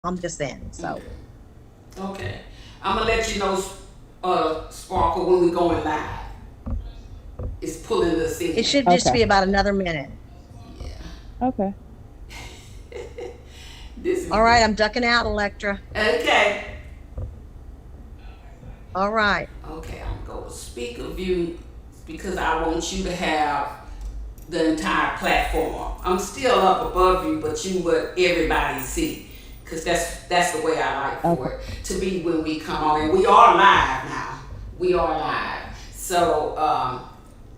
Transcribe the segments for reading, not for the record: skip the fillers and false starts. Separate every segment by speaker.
Speaker 1: I'm just saying. So
Speaker 2: Okay. Okay. I'm gonna let you know, Sparkle, when we're going live. It's pulling us
Speaker 1: it
Speaker 2: in.
Speaker 1: should just
Speaker 3: Okay.
Speaker 1: be about another minute.
Speaker 2: Yeah.
Speaker 3: Okay.
Speaker 2: This is
Speaker 1: All right,
Speaker 2: good.
Speaker 1: I'm ducking out, Electra.
Speaker 2: Okay.
Speaker 1: All right.
Speaker 2: Okay, I'm gonna go with speaker view because I want you to have the entire platform. I'm still up above you, but you what everybody see. Cause that's the way I like
Speaker 3: Okay.
Speaker 2: for it to be when we come on, and we are live now. We are live. So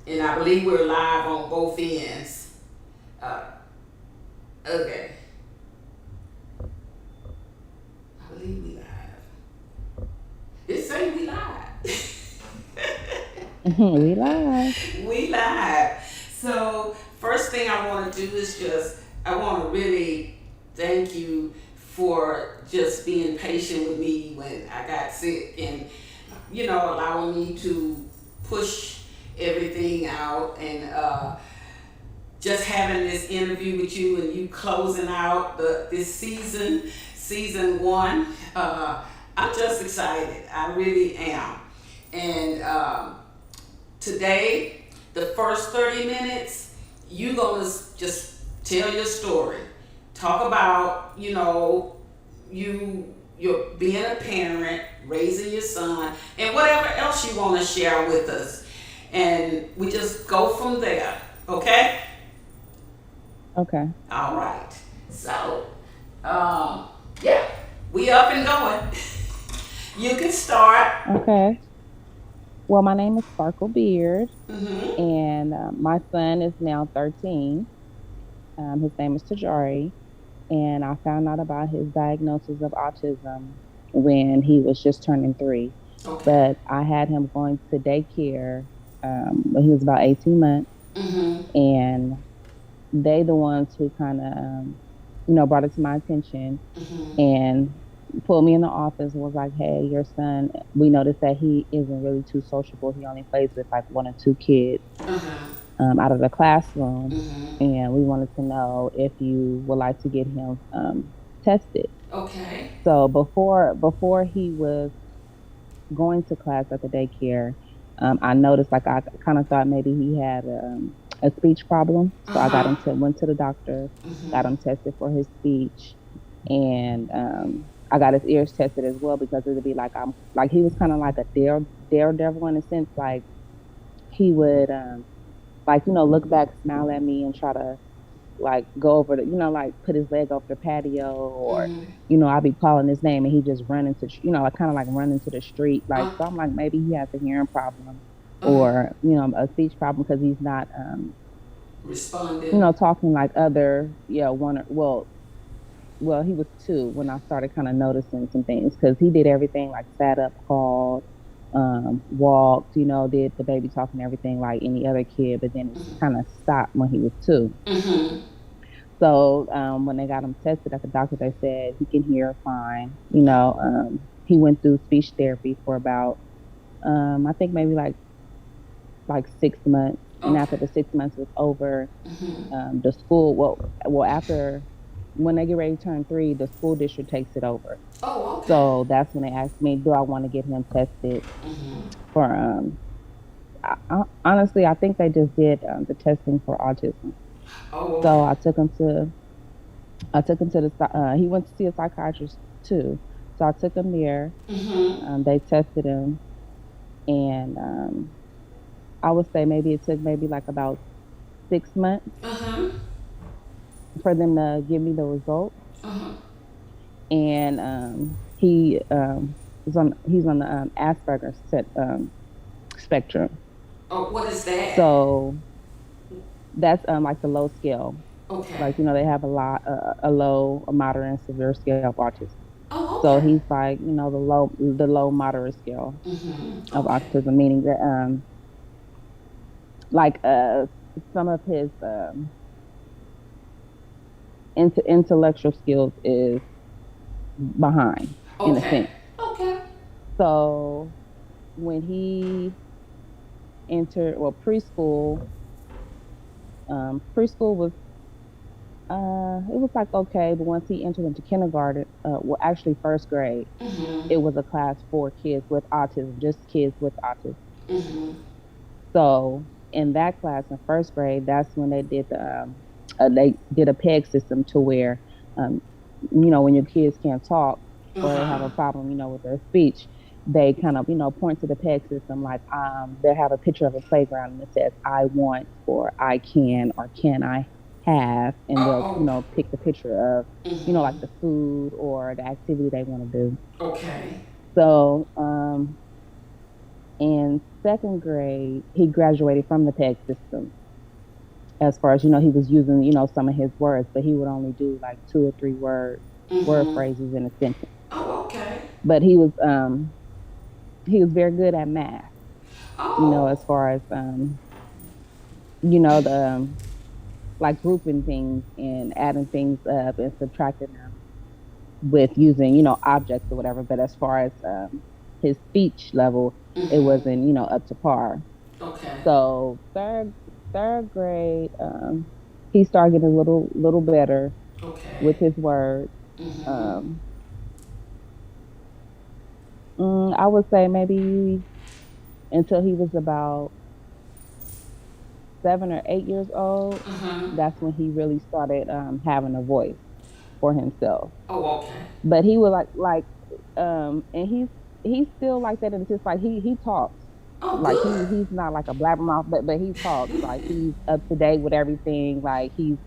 Speaker 2: and I believe we're live on both ends. Uh, okay, I believe we live. It say we live.
Speaker 3: We live.
Speaker 2: We live. So first thing I want to do is just I want to really thank you for just being patient with me when I got sick and allowing me to push everything out and just having this interview with you and you closing out this season one. I'm just excited. I really am. And today, the first 30 minutes, you gonna just tell your story. Talk about, you're being a parent, raising your son, and whatever else you want to share with us. And we just go from there. Okay?
Speaker 3: Okay.
Speaker 2: All right. So, yeah, we up and going. You can start.
Speaker 3: Okay. Well, my name is Sparkle Beard,
Speaker 2: Mm-hmm.
Speaker 3: and my son is now 13. His name is Tajari, and I found out about his diagnosis of autism when he was just turning 3.
Speaker 2: Okay.
Speaker 3: But I had him going to daycare when he was about 18 months,
Speaker 2: Mm-hmm.
Speaker 3: and they the ones who kind of brought it to my attention
Speaker 2: Mm-hmm.
Speaker 3: and pulled me in the office and was like, "Hey, your son, we noticed that he isn't really too sociable. He only plays with like one or two kids
Speaker 2: Uh-huh.
Speaker 3: out of the classroom,
Speaker 2: Mm-hmm.
Speaker 3: and we wanted to know if you would like to get him tested."
Speaker 2: Okay.
Speaker 3: So before he was going to class at the daycare, I noticed like I kind of thought maybe he had a speech problem. So I got
Speaker 2: Uh-huh.
Speaker 3: him to went to the doctor, got
Speaker 2: Mm-hmm.
Speaker 3: him tested for his speech, and I got his ears tested as well because it'd be like I'm like he was kind of like a daredevil in a sense. Like he would like look back, smile at me, and try to like go over the like put his leg over the patio, or
Speaker 2: Mm-hmm.
Speaker 3: I'll be calling his name and he just run into like kind of like run into the street. Like,
Speaker 2: Uh,
Speaker 3: so I'm like, maybe he has a hearing problem
Speaker 2: uh-huh.
Speaker 3: or a speech problem because he's not
Speaker 2: Responding.
Speaker 3: talking like other one or well he was 2 when I started kind of noticing some things because he did everything like sat up, called, walked, did the baby talk and everything like any other kid, but then it kind of stopped when he was 2.
Speaker 2: Mm-hmm.
Speaker 3: So when they got him tested at the doctor, they said he can hear fine. He went through speech therapy for about I think maybe like 6 months, and after
Speaker 2: Okay.
Speaker 3: the 6 months was over,
Speaker 2: Mm-hmm.
Speaker 3: the school well after when they get ready to turn 3, the school district takes it over.
Speaker 2: Oh, okay.
Speaker 3: So that's when they asked me, do I want to get him tested
Speaker 2: Mm-hmm.
Speaker 3: for honestly, I think they just did the testing for autism.
Speaker 2: Oh,
Speaker 3: So
Speaker 2: okay.
Speaker 3: I took him to he went to see a psychiatrist too. So I took him there.
Speaker 2: Mm-hmm.
Speaker 3: They tested him, and I would say maybe it took maybe like about 6 months
Speaker 2: Uh-huh.
Speaker 3: for them to give me the results.
Speaker 2: Uh-huh.
Speaker 3: And he's on the Asperger's spectrum.
Speaker 2: Oh, what is that?
Speaker 3: So that's like the low scale.
Speaker 2: Okay.
Speaker 3: Like they have a low, a moderate, and severe scale of autism.
Speaker 2: Oh,
Speaker 3: So
Speaker 2: okay.
Speaker 3: he's like, the low moderate scale
Speaker 2: Mm-hmm.
Speaker 3: of
Speaker 2: Okay.
Speaker 3: autism, meaning that like some of his intellectual skills is behind in a
Speaker 2: Okay.
Speaker 3: sense.
Speaker 2: Okay.
Speaker 3: So when he entered, well, preschool was It was like okay, but once he entered into kindergarten, well, actually first grade,
Speaker 2: Mhm.
Speaker 3: it was a class for kids with autism, just kids with autism.
Speaker 2: Mhm.
Speaker 3: So in that class in first grade, that's when they did a peg system to where, um, when your kids can't talk
Speaker 2: Uh
Speaker 3: or they
Speaker 2: huh.
Speaker 3: have a problem, with their speech, they kind of, point to the peg system like they have a picture of a playground and it says I want or I can or can I have, and they'll,
Speaker 2: Oh.
Speaker 3: pick the picture of,
Speaker 2: Mhm.
Speaker 3: like the food or the activity they want to do.
Speaker 2: Okay.
Speaker 3: So in second grade, he graduated from the PEG system. As far as he was using, some of his words, but he would only do like two or three word
Speaker 2: Mhm.
Speaker 3: phrases in a sentence.
Speaker 2: Oh, okay.
Speaker 3: But he was very good at math.
Speaker 2: Oh.
Speaker 3: As far as the like grouping things and adding things up and subtracting them with using objects or whatever. But as far as his speech level, it
Speaker 2: Mhm.
Speaker 3: wasn't up to par.
Speaker 2: Okay.
Speaker 3: So third grade, he started getting a little better with
Speaker 2: Okay.
Speaker 3: his words.
Speaker 2: Mhm.
Speaker 3: Um, I would say maybe until he was about 7 or 8 years old.
Speaker 2: Uh huh.
Speaker 3: That's when he really started having a voice for himself.
Speaker 2: Oh, okay.
Speaker 3: But he was and he's still like that, and it's just like he talks.
Speaker 2: Oh,
Speaker 3: Like
Speaker 2: good.
Speaker 3: he's not like a blabbermouth, but he talks. Like he's up to date with everything. Like
Speaker 2: Good.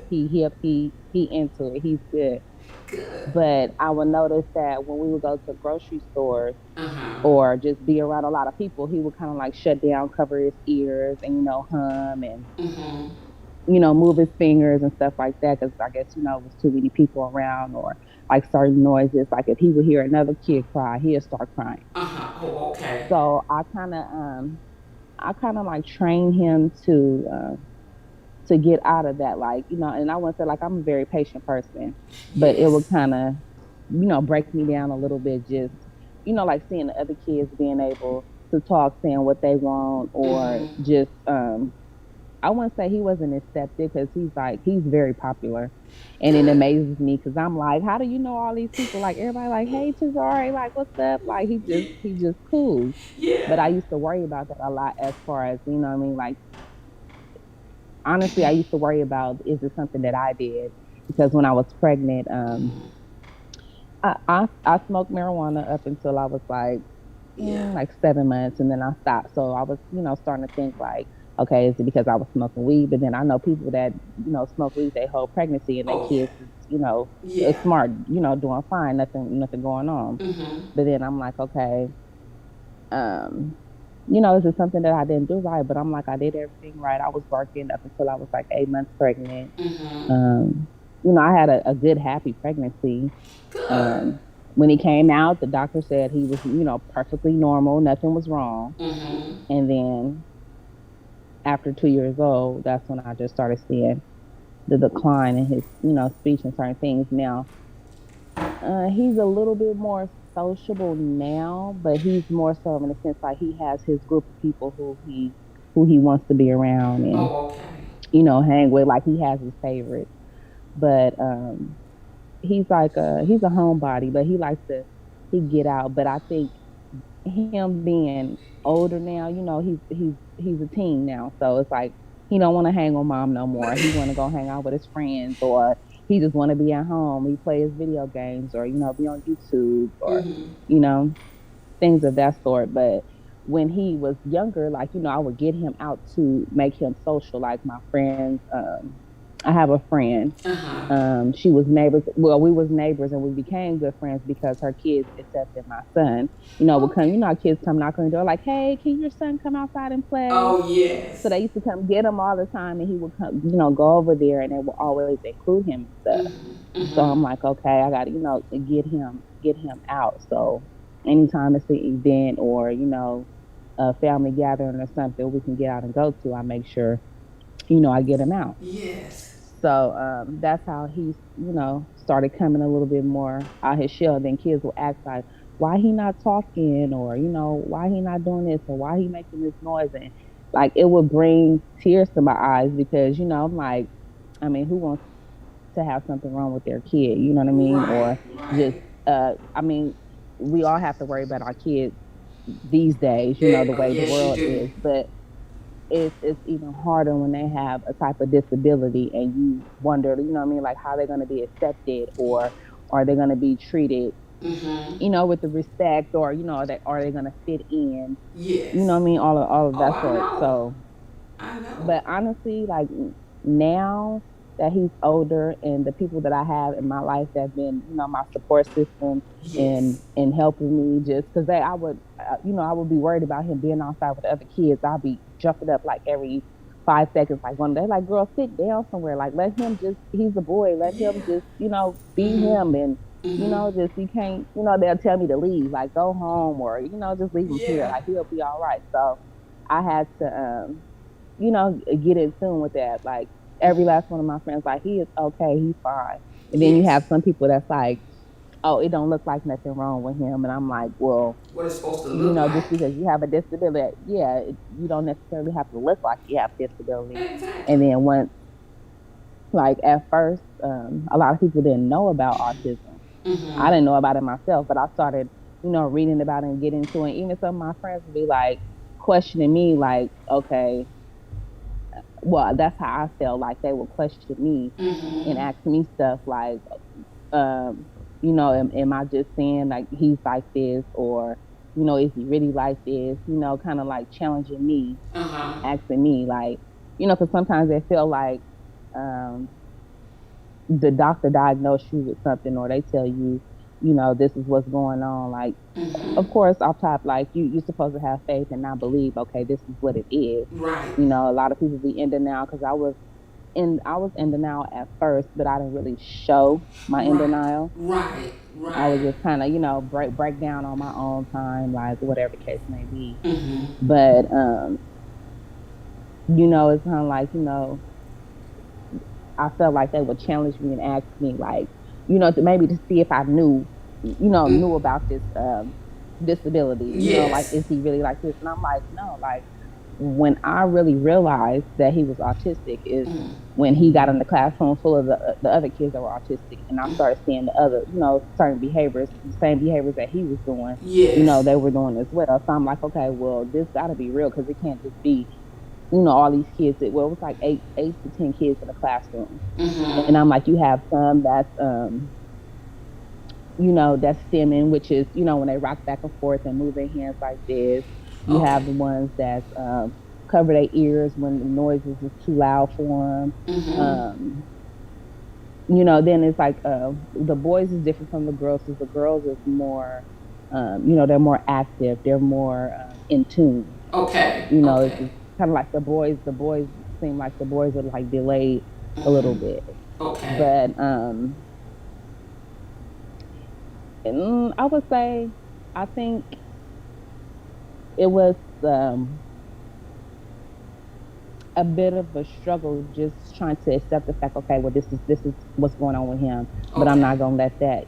Speaker 3: he hip, he into it. He's good.
Speaker 2: Good.
Speaker 3: But I would notice that when we would go to grocery stores
Speaker 2: Uh huh.
Speaker 3: or just be around a lot of people, he would kind of like shut down, cover his ears, and hum and
Speaker 2: Mhm.
Speaker 3: move his fingers and stuff like that. Because I guess it was too many people around or like certain noises. Like if he would hear another kid cry, he'd start crying.
Speaker 2: Uh huh. Oh, okay.
Speaker 3: So I kind of like train him to get out of that, like and I want to say like I'm a very patient person, but it would
Speaker 2: Yes.
Speaker 3: kind of break me down a little bit, just like seeing the other kids being able to talk, saying what they want, or
Speaker 2: Mhm.
Speaker 3: just I wouldn't say he wasn't accepted because he's very popular, and it
Speaker 2: Good.
Speaker 3: amazes me because I'm like, how do you know all these people? Like everybody, like, hey Tazari, like what's up? Like
Speaker 2: Yeah.
Speaker 3: he's just cool. But
Speaker 2: Yeah.
Speaker 3: I used to worry about that a lot as far as what I mean, like honestly, I used to worry about is it something that I did because when I was pregnant, I smoked marijuana up until I was
Speaker 2: Yeah.
Speaker 3: like 7 months, and then I stopped. So I was starting to think like, okay, is it because I was smoking weed? But then I know people that smoke weed their whole pregnancy and their
Speaker 2: Oh, yeah.
Speaker 3: kids is
Speaker 2: Yeah.
Speaker 3: smart, doing fine, nothing going on.
Speaker 2: Mhm.
Speaker 3: But then I'm like, okay, um, is it something that I didn't do right? But I'm like, I did everything right. I was working up until I was like 8 months pregnant.
Speaker 2: Mhm.
Speaker 3: Um, I had a good, happy pregnancy.
Speaker 2: Good.
Speaker 3: Um, when he came out, the doctor said he was, perfectly normal, nothing was wrong.
Speaker 2: Mhm.
Speaker 3: And then after 2 years old, that's when I just started seeing the decline in his, speech and certain things. Now, he's a little bit more sociable now, but he's more so in the sense like he has his group of people who he wants to be around and
Speaker 2: Oh, okay.
Speaker 3: hang with. Like he has his favorites, but he's a homebody, but he get out. But I think him being older now, he's a teen now, so it's like he don't want to hang with mom no more. He want to go hang out with his friends, or he just want to be at home. He play his video games, or be on YouTube, or
Speaker 2: Mhm.
Speaker 3: you know things of that sort. But when he was younger, like, I would get him out to make him social. Like my friends, I have a friend.
Speaker 2: Uh huh.
Speaker 3: She was neighbors. Well, we was neighbors and we became good friends because her kids accepted my son. Would come,
Speaker 2: Okay.
Speaker 3: our kids come knock on the door like, hey, can your son come outside and play?
Speaker 2: Oh,
Speaker 3: So
Speaker 2: yes.
Speaker 3: they used to come get him all the time and he would come, go over there and they would always include him and stuff.
Speaker 2: Mhm.
Speaker 3: So
Speaker 2: Mhm.
Speaker 3: I'm like, okay, I gotta, get him out. So anytime it's an event or, a family gathering or something we can get out and go to, I make sure, I get him out.
Speaker 2: Yes.
Speaker 3: So that's how he's, started coming a little bit more out his shell. Then kids will ask like, why he not talking, or why he not doing this, or why he making this noise, and like it would bring tears to my eyes because I'm like, I mean, who wants? to have something wrong with their kid, you know what I mean?
Speaker 2: Right,
Speaker 3: Or just
Speaker 2: right.
Speaker 3: I mean, we all have to worry about our kids these days, the way the
Speaker 2: Yes, you
Speaker 3: world
Speaker 2: do.
Speaker 3: is, but it's even harder when they have a type of disability and you wonder, what I mean, like how they're going to be accepted, or are they going to be treated,
Speaker 2: Mm-hmm.
Speaker 3: with the respect, or that are they going to fit in,
Speaker 2: Yes.
Speaker 3: what I mean, all of
Speaker 2: Oh,
Speaker 3: that
Speaker 2: I
Speaker 3: sort.
Speaker 2: know.
Speaker 3: So,
Speaker 2: I know.
Speaker 3: but honestly, like now that he's older and the people that I have in my life that have been, my support system
Speaker 2: Yes.
Speaker 3: and helping me, just because I would, I would be worried about him being outside with the other kids. I'll be jumping up like every 5 seconds, like one day, like, girl, sit down somewhere. Like, let him just, he's a boy. Let him
Speaker 2: Yeah.
Speaker 3: just, be
Speaker 2: Mm-hmm.
Speaker 3: him. And,
Speaker 2: Mm-hmm.
Speaker 3: just, you can't, they'll tell me to leave, like, go home, or, just leave him here.
Speaker 2: Yeah.
Speaker 3: Like, he'll be all right. So I had to, get in tune with that. Like every
Speaker 2: Mm-hmm.
Speaker 3: last one of my friends, like, he is okay, he's fine. And then you have
Speaker 2: Yes.
Speaker 3: some people that's like, oh, it don't look like nothing wrong with him. And I'm like, well,
Speaker 2: What it's supposed to look
Speaker 3: just
Speaker 2: like.
Speaker 3: because you have a disability, yeah, you don't necessarily have to look like you have a disability. And
Speaker 2: Exactly.
Speaker 3: then once, like at first, a lot of people didn't know about autism. I
Speaker 2: Mm-hmm.
Speaker 3: didn't know about it myself, but I started, reading about it and getting into it. Even some of my friends would be like questioning me, like, okay, well, that's how I felt. Like they would question me and
Speaker 2: Mm-hmm.
Speaker 3: ask me stuff like, um, am I just saying like he's like this, or is he really like this? Kind of like challenging me,
Speaker 2: Uh-huh.
Speaker 3: asking me like, because sometimes they feel like um, the doctor diagnosed you with something, or they tell you, this is what's going on. Like,
Speaker 2: Mm-hmm.
Speaker 3: of course, off top, like you're supposed to have faith and not believe. Okay, this is what it is.
Speaker 2: Right.
Speaker 3: A lot of people be in denial, because I was in denial at first, but I didn't really show my in
Speaker 2: Right.
Speaker 3: denial.
Speaker 2: Right.
Speaker 3: I
Speaker 2: Right.
Speaker 3: would just kind of, break down on my own time, like whatever the case may be.
Speaker 2: Mm-hmm.
Speaker 3: But it's kind of like, I felt like they would challenge me and ask me, like, maybe to see if I knew about this disability. Like,
Speaker 2: Yes.
Speaker 3: is he really like this? And I'm like, no. Like, when I really realized that he was autistic is
Speaker 2: Mm-hmm.
Speaker 3: when he got in the classroom full of the other kids that were autistic, and I started seeing the other, certain behaviors, the same behaviors that he was doing,
Speaker 2: Yes.
Speaker 3: they were doing as well. So I'm like, okay, well, this got to be real, because it can't just be, all these kids. Well, it was like eight to 10 kids in the classroom,
Speaker 2: Mm-hmm.
Speaker 3: and I'm like, you have some that's that's stimming, which is, when they rock back and forth and move their hands like this. You
Speaker 2: Okay.
Speaker 3: have the ones that cover their ears when the noises is too loud for them.
Speaker 2: Mm-hmm.
Speaker 3: Then it's like the boys is different from the girls, because the girls is more, they're more active, they're more in tune.
Speaker 2: Okay.
Speaker 3: It's
Speaker 2: Okay.
Speaker 3: just kind of like the boys seem like the boys are like delayed a little
Speaker 2: Mm-hmm.
Speaker 3: bit.
Speaker 2: Okay.
Speaker 3: But I would say, I think it was um, a bit of a struggle, just trying to accept the fact, okay, well, this is what's going on with him, but I'm
Speaker 2: Okay.
Speaker 3: not gonna let that,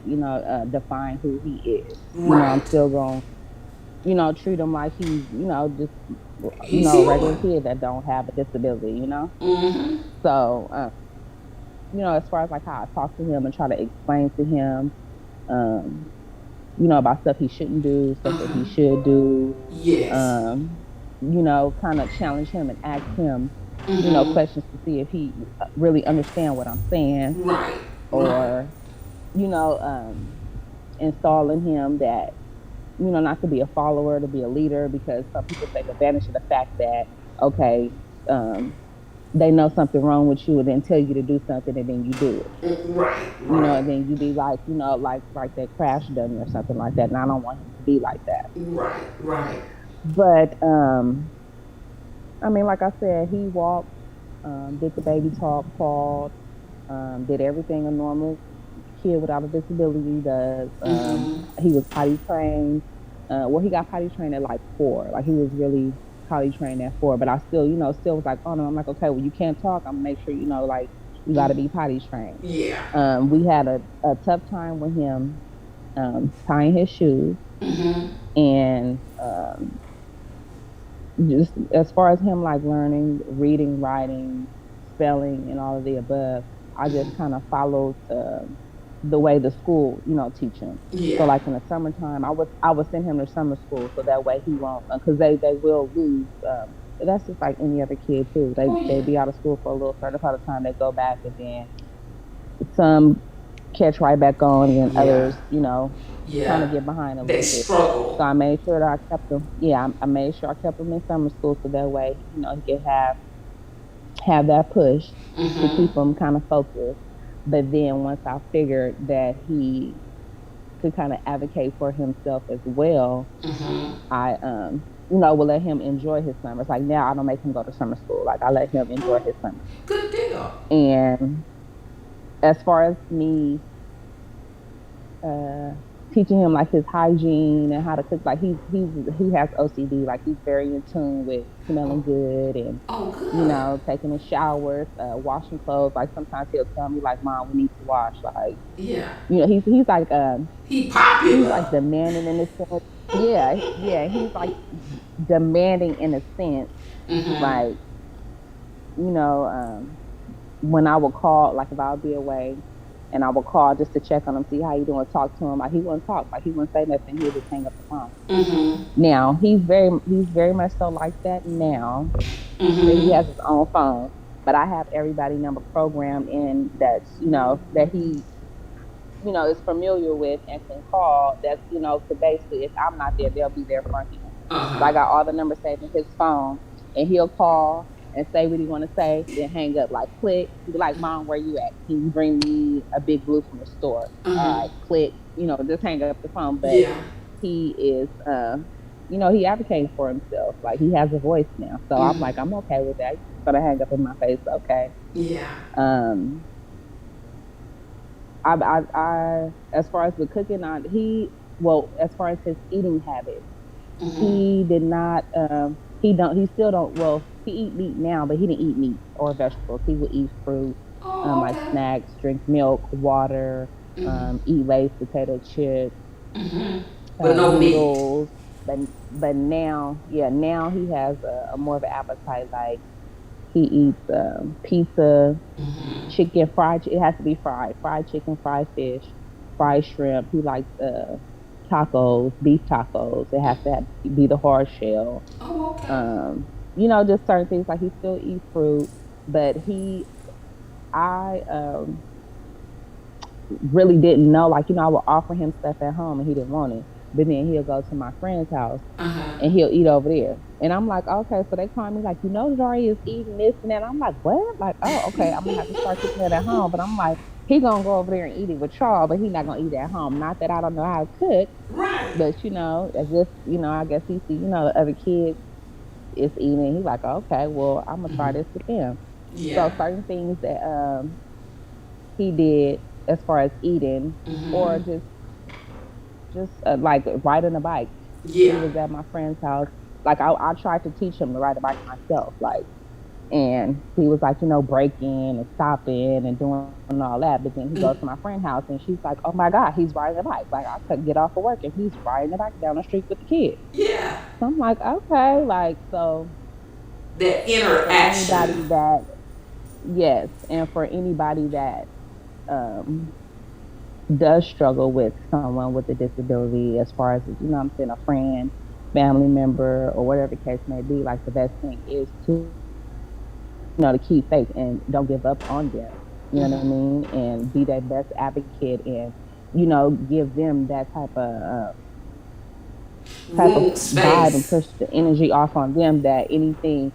Speaker 3: define who he is. I'm
Speaker 2: Right.
Speaker 3: still gonna, treat him like he's, just,
Speaker 2: He's
Speaker 3: a regular
Speaker 2: human.
Speaker 3: kid that don't have a disability.
Speaker 2: Mm-hmm.
Speaker 3: So, as far as like how I talk to him and try to explain to him, um, about stuff he shouldn't do, stuff that
Speaker 2: Uh-huh.
Speaker 3: he should do,
Speaker 2: Yes.
Speaker 3: um, kind of challenge him and ask him,
Speaker 2: Mm-hmm.
Speaker 3: questions to see if he really understand what I'm saying,
Speaker 2: Right. Right.
Speaker 3: or, you know, um, installing him that, not to be a follower, to be a leader, because some people take advantage of the fact that, okay, um, they know something wrong with you and then tell you to do something and then you do it.
Speaker 2: Right. Right.
Speaker 3: And then you be like, like that crash dummy or something like that. And I don't want him to be like that.
Speaker 2: Right. Right.
Speaker 3: But I mean, like I said, he walked, did the baby talk, crawled, did everything a normal kid without a disability does.
Speaker 2: Mm-hmm.
Speaker 3: He was potty trained. Well, he got potty trained at like 4. Like he was really potty trained at 4. But I still, still was like, oh no, I'm like, okay, well, you can't talk. I'm gonna make sure, like you got to be potty trained.
Speaker 2: Yeah.
Speaker 3: We had a tough time with him tying his shoes,
Speaker 2: Mm-hmm.
Speaker 3: and just as far as him like learning, reading, writing, spelling, and all of the above. I just kind of followed the way the school, teach him. So
Speaker 2: Yeah.
Speaker 3: like in the summertime, I would send him to summer school so that way he won't, because they will lose. That's just like any other kid too. They
Speaker 2: Oh
Speaker 3: they
Speaker 2: yeah.
Speaker 3: be out of school for a little certain part of time. They go back and then some catch right back on, and then
Speaker 2: Yeah.
Speaker 3: others, kind
Speaker 2: Yeah.
Speaker 3: of get behind a
Speaker 2: They
Speaker 3: little bit. So
Speaker 2: struggle.
Speaker 3: I made sure that I kept him. Yeah, I made sure I kept him in summer school so that way, he could have that push to
Speaker 2: Mm-hmm.
Speaker 3: keep him kind of focused. But then once I figured that he could kind of advocate for himself as well,
Speaker 2: Mm-hmm.
Speaker 3: I will let him enjoy his summers. Like now I don't make him go to summer school. Like I let him enjoy
Speaker 2: Oh,
Speaker 3: his summers.
Speaker 2: good deal.
Speaker 3: And as far as me uh teaching him like his hygiene and how to cook, like he has OCD, like he's very in tune with
Speaker 2: Oh,
Speaker 3: smelling good and
Speaker 2: oh good.
Speaker 3: taking his showers, washing clothes. Like sometimes he'll tell me like, "Mom, we need to wash." Like,
Speaker 2: Yeah.
Speaker 3: he's
Speaker 2: He
Speaker 3: he's like
Speaker 2: popular.
Speaker 3: demanding in a sense. Yeah, yeah, he's like demanding in a sense.
Speaker 2: Mm-hmm.
Speaker 3: Like, you know, um, when I would call, like if I would be away and I would call just to check on him, see how he doing, talk to him, like he wouldn't talk, like he wouldn't say nothing, he'd just hang up the phone.
Speaker 2: Mm-hmm.
Speaker 3: Now he's very much so like that now that he
Speaker 2: Mm-hmm.
Speaker 3: has his own phone. But I have everybody number programmed in that's that he is familiar with and can call, that's to basically, if I'm not there, they'll be there for him. So I
Speaker 2: Uh-huh.
Speaker 3: got all the numbers saved in his phone, and he'll call and say what he want to say, then hang up, like click. He be like, "Mom, where you at? Can you bring me a big blue from the store?" All
Speaker 2: Uh-huh.
Speaker 3: right, click. Just hang up the phone. But
Speaker 2: Yeah.
Speaker 3: he is, he advocates for himself. Like he has a voice now, so I'm
Speaker 2: Mm.
Speaker 3: like, I'm okay with that. You're just gonna hang up in my face, okay?
Speaker 2: Yeah.
Speaker 3: Um, as far as the cooking, as far as his eating habits,
Speaker 2: Mm-hmm.
Speaker 3: he did not. He still don't. Well, he eat meat now, but he didn't eat meat or vegetables. He would eat fruit,
Speaker 2: Oh,
Speaker 3: like
Speaker 2: okay.
Speaker 3: snacks, drink milk, water,
Speaker 2: Mm-hmm.
Speaker 3: eat Lay's potato chips,
Speaker 2: Mm-hmm. But no meat.
Speaker 3: noodles. But now, yeah, now he has a more of an appetite. Like he eats pizza,
Speaker 2: Mm-hmm.
Speaker 3: chicken, it has to be fried chicken, fried fish, fried shrimp. He likes tacos, beef tacos. It has to be the hard shell.
Speaker 2: Oh, okay.
Speaker 3: Just certain things, like he still eats fruit, but I really didn't know, like, I would offer him stuff at home and he didn't want it. But then he'll go to my friend's house
Speaker 2: Uh-huh.
Speaker 3: and he'll eat over there. And I'm like, okay, so they call me like, Zari is eating this and that. I'm like, what? Like, oh, okay, I'm gonna have to start cooking it at home. But I'm like, he gonna go over there and eat it with y'all, but he not gonna eat it at home. Not that I don't know how to cook,
Speaker 2: Right.
Speaker 3: but it's just, I guess he see, the other kids is eating. He like, okay, well, I'm gonna try
Speaker 2: Mm-hmm.
Speaker 3: this with them. So
Speaker 2: Yeah.
Speaker 3: certain things that he did as far as eating,
Speaker 2: Mm-hmm.
Speaker 3: or just like riding a bike. We
Speaker 2: Yeah.
Speaker 3: was at my friend's house. Like I tried to teach him to ride a bike myself. Like, and he was like, braking and stopping and doing all that. But then he goes to my friend's house and she's like, "Oh my God, he's riding a bike. Like I couldn't get off of work and he's riding a bike down the street with the kids."
Speaker 2: Yeah.
Speaker 3: So I'm like, okay, like so
Speaker 2: That
Speaker 3: for anybody
Speaker 2: interaction.
Speaker 3: that yes, and for anybody that um does struggle with someone with a disability, as far as, I'm saying, a friend, family member, or whatever the case may be, like the best thing is to, to keep faith and don't give up on them. You know what I
Speaker 2: Mm-hmm.
Speaker 3: mean? And be their best advocate and, give them that type of
Speaker 2: Room,
Speaker 3: vibe and
Speaker 2: space.
Speaker 3: push the energy off on them, that anything,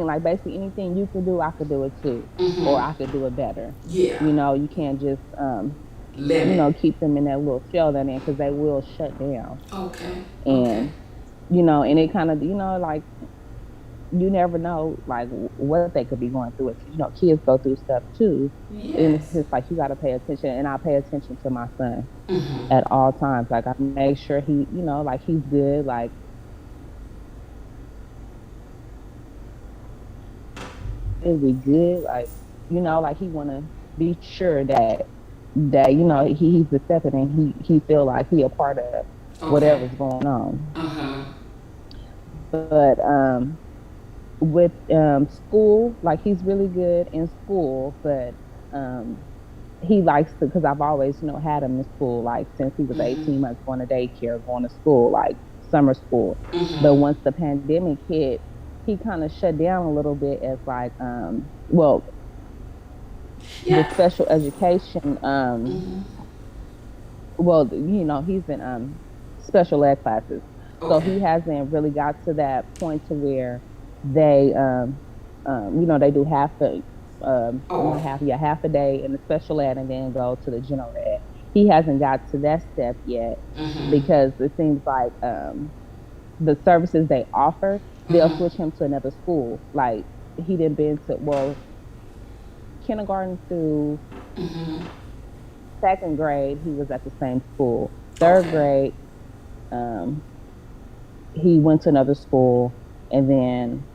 Speaker 3: like basically anything you can do, I could do it too, or
Speaker 2: Mm-hmm.
Speaker 3: I could do it better.
Speaker 2: Yeah.
Speaker 3: You can't just
Speaker 2: Limit.
Speaker 3: keep them in that little shell they're in, because they will shut down.
Speaker 2: Okay. Okay.
Speaker 3: And, and it kind of, like, you never know, like, what they could be going through. Kids go through stuff too. And it's
Speaker 2: Yes.
Speaker 3: just like, you got to pay attention. And I pay attention to my son
Speaker 2: Mm-hmm.
Speaker 3: at all times. Like, I make sure he, like, he's good. Like, is we good? Like, like he want to be sure that he's accepted and he feel like he a part of
Speaker 2: Okay.
Speaker 3: whatever's going on.
Speaker 2: Uh-huh.
Speaker 3: But with school, like he's really good in school, but Um, he likes to, because I've always, had him in school, like since he was
Speaker 2: Mhm.
Speaker 3: 18 months, going to daycare, going to school, like summer school. But
Speaker 2: Mhm.
Speaker 3: once the pandemic hit, he kind of shut down a little bit as like, well, the
Speaker 2: Yeah.
Speaker 3: special education,
Speaker 2: Mhm.
Speaker 3: well, he's in special ed classes. So
Speaker 2: Okay.
Speaker 3: he hasn't really got to that point to where they they do half a
Speaker 2: Oh,
Speaker 3: not
Speaker 2: okay.
Speaker 3: half, yeah, half a day in the special ed and then go to the general ed. He hasn't got to that step yet
Speaker 2: Mhm.
Speaker 3: because it seems like the services they offer, they'll
Speaker 2: Mhm.
Speaker 3: switch him to another school. Like he didn't been to, well, kindergarten through
Speaker 2: Mhm.
Speaker 3: second grade, he was at the same school. Third
Speaker 2: Okay.
Speaker 3: grade, um, he went to another school, and then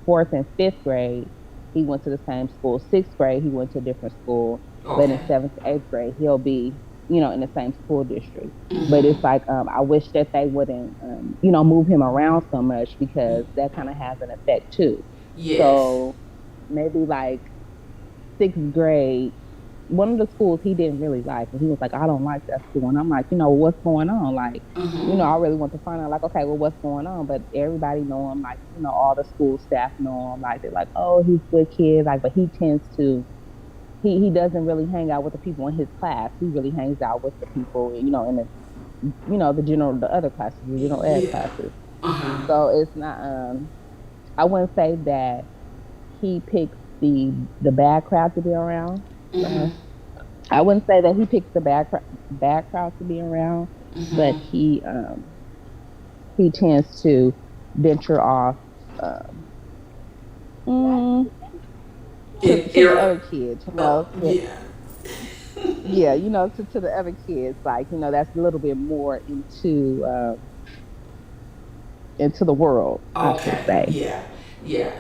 Speaker 3: fourth and fifth grade, he went to the same school. Sixth grade, he went to a different school. But in
Speaker 2: Okay.
Speaker 3: seventh to eighth grade, he'll be, in the same school district. But
Speaker 2: Mhm.
Speaker 3: it's like, I wish that they wouldn't, move him around so much because that kind of has an effect too.
Speaker 2: Yes.
Speaker 3: So maybe like sixth grade, one of the schools he didn't really like, and he was like, I don't like that school. And I'm like, what's going on? Like,
Speaker 2: Mhm.
Speaker 3: I really want to find out, like, okay, well, what's going on? But everybody know him, like, all the school staff know him, like, they're like, oh, he's a good kid, like, but he tends to, he doesn't really hang out with the people in his class. He really hangs out with the people, in the, the other classes, the general ed
Speaker 2: Yeah.
Speaker 3: classes.
Speaker 2: Uh huh.
Speaker 3: So it's not, I wouldn't say that he picks the bad crowd to be around.
Speaker 2: Mhm.
Speaker 3: Sorry. I wouldn't say that he picks the bad crowd to be around, but
Speaker 2: Mhm.
Speaker 3: he tends to venture off um, mm,
Speaker 2: In
Speaker 3: to the
Speaker 2: error.
Speaker 3: other kids,
Speaker 2: Yeah.
Speaker 3: yeah, to the other kids, like that's a little bit more into the world, I should
Speaker 2: Okay.
Speaker 3: say.
Speaker 2: Yeah. Yeah.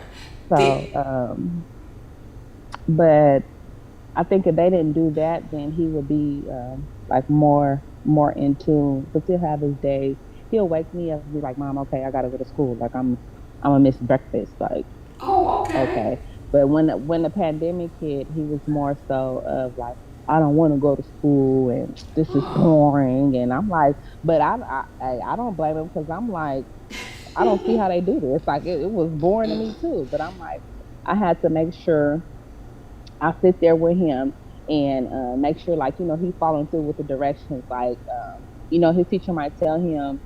Speaker 3: So,
Speaker 2: The,
Speaker 3: but I think if they didn't do that, then he would be like more in tune. Because he'll have his days. He'll wake me up and be like, "Mom, okay, I gotta go to school. Like I'm gonna miss breakfast." Like,
Speaker 2: oh, okay.
Speaker 3: okay. But when the pandemic hit, he was more so of like, "I don't want to go to school and this is
Speaker 2: Oh.
Speaker 3: boring." And I'm like, but I don't blame him because I'm like, I don't see how they do this. Like it was boring to me too. But I'm like, I had to make sure I sit there with him and make sure, like, he's following through with the directions. Like, his teacher might tell him,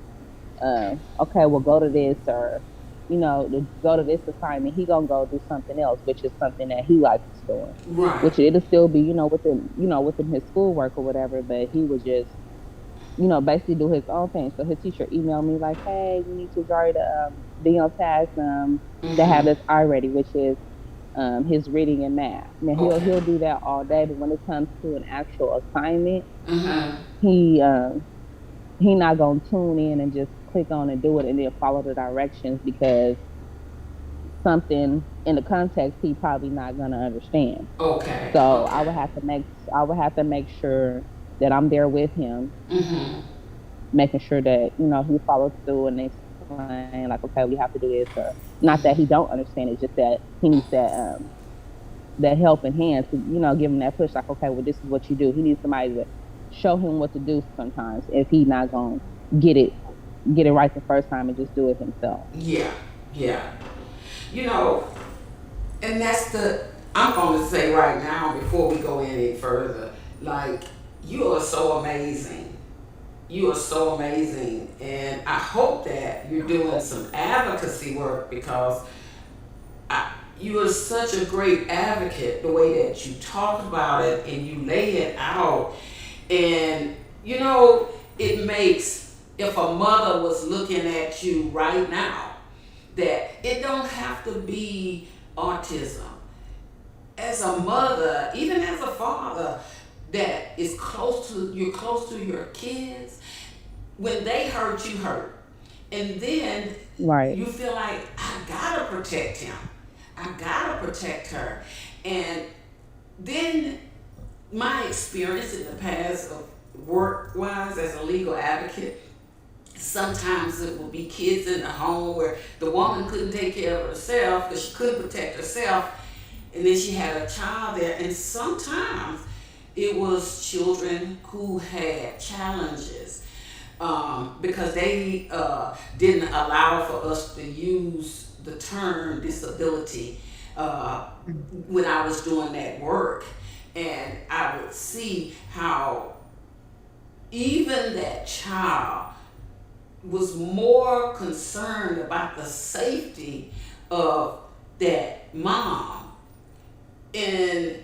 Speaker 3: okay, well, go to this or, to go to this assignment. He gonna go do something else, which is something that he likes doing.
Speaker 2: Right.
Speaker 3: Which it'll still be, within his schoolwork or whatever. But he would just, basically do his own thing. So his teacher emailed me like, "Hey, you need to write be on task to have
Speaker 2: Mhm.
Speaker 3: this I ready," which is his reading and math. Now
Speaker 2: Okay.
Speaker 3: he'll do that all day, but when it comes to an actual assignment,
Speaker 2: Mhm.
Speaker 3: he he not gonna tune in and just click on and do it and then follow the directions because something in the context he probably not gonna understand.
Speaker 2: Okay.
Speaker 3: So
Speaker 2: Okay.
Speaker 3: I would have to make sure that I'm there with him,
Speaker 2: Mhm.
Speaker 3: making sure that he follows through and explain like, okay, we have to do this, or not that he don't understand it, just that he needs that helping hand to give him that push, like, okay, well, this is what you do. He needs somebody to show him what to do sometimes if he not gonna get it get it right the first time and just do it himself.
Speaker 2: Yeah. Yeah. You know, and that's the, I'm going to say right now before we go any further, like, you are so amazing. You are so amazing. And I hope that you're doing some advocacy work because you are such a great advocate the way that you talk about it and you lay it out. And, you know, it makes, if a mother was looking at you right now, that it don't have to be autism. As a mother, even as a father, that is close to, you're close to your kids, when they hurt, you hurt. And then
Speaker 3: Right.
Speaker 2: you feel like, I gotta protect him. I gotta protect her. And then my experience in the past of work wise as a legal advocate, sometimes it will be kids in the home where the woman couldn't take care of herself because she couldn't protect herself. and then she had a child there, and sometimes it was children who had challenges, because they didn't allow for us to use the term disability when I was doing that work. And I would see how even that child was more concerned about the safety of that mom, and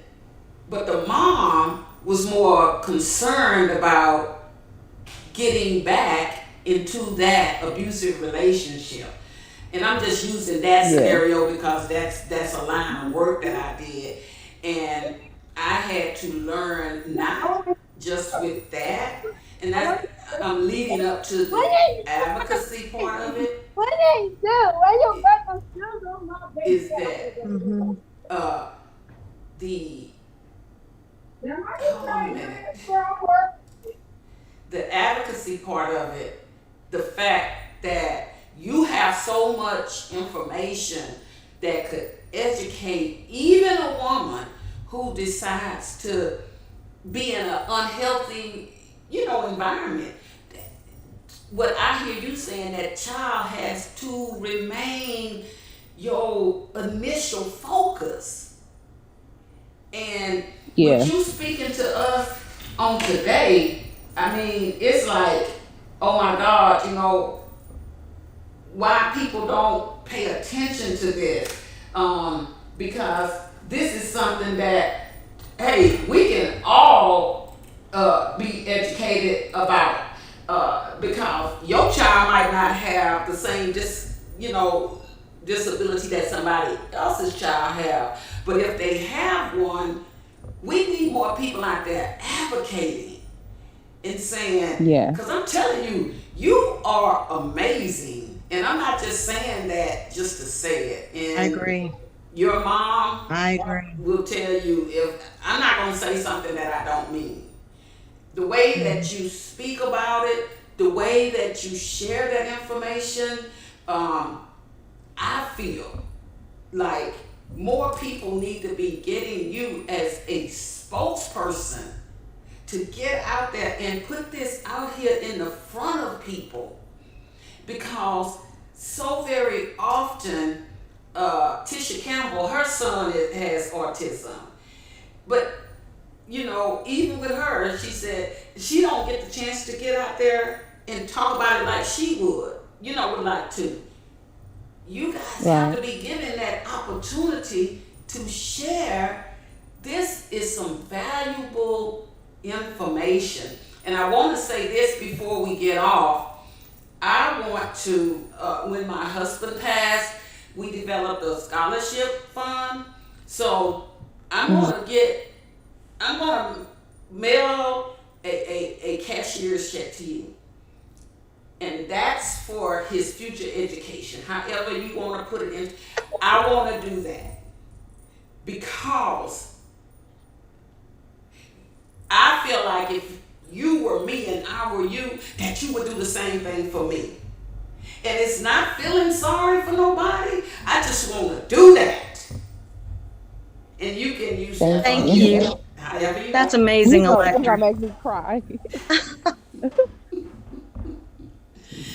Speaker 2: but the mom was more concerned about getting back into that abusive relationship. And I'm just using that
Speaker 3: Yeah.
Speaker 2: scenario because that's a line of work that I did, and I had to learn not just with that, and that's I'm leading up to the advocacy part of it. Is that
Speaker 1: Mhm.
Speaker 2: uh, the hold on a minute, the advocacy part of it, the fact that you have so much information that could educate even a woman who decides to be in an unhealthy, environment. What I hear you saying, that child has to remain your initial focus. And with
Speaker 3: Yeah.
Speaker 2: you speaking to us on today, I mean, it's like, oh my God, why people don't pay attention to this. Because this is something that, hey, we can all be educated about. Because your child might not have the same disability that somebody else's child have. But if they have one, we need more people out there advocating and saying,
Speaker 3: Yeah.
Speaker 2: because I'm telling you, you are amazing. And I'm not just saying that just to say it.
Speaker 1: I
Speaker 2: And
Speaker 1: agree.
Speaker 2: your mom
Speaker 1: I agree.
Speaker 2: will tell you, if I'm not going to say something that I don't mean. The way
Speaker 1: Mhm.
Speaker 2: that you speak about it, the way that you share that information, um, I feel like more people need to be getting you as a spokesperson to get out there and put this out here in the front of people, because so very often, Tisha Campbell, her son has autism, but even with her, she said she don't get the chance to get out there and talk about it like she would like to. You guys have
Speaker 3: Right.
Speaker 2: to be given that opportunity to share. This is some valuable information. And I want to say this before we get off. I want to, when my husband passed, we developed a scholarship fund. So I'm
Speaker 3: Mhm.
Speaker 2: going to get, I'm going to mail a cashier's check to you. And that's for his future education. However you want to put it in, I want to do that because I feel like if you were me and I were you, that you would do the same thing for me. And it's not feeling sorry for nobody. I just want to do that. And you can use that
Speaker 3: Thank
Speaker 2: for
Speaker 1: Thank
Speaker 3: you.
Speaker 1: you.
Speaker 2: however you
Speaker 1: That's
Speaker 2: want.
Speaker 1: amazing,
Speaker 3: You're gonna
Speaker 1: Electra.
Speaker 3: make me cry.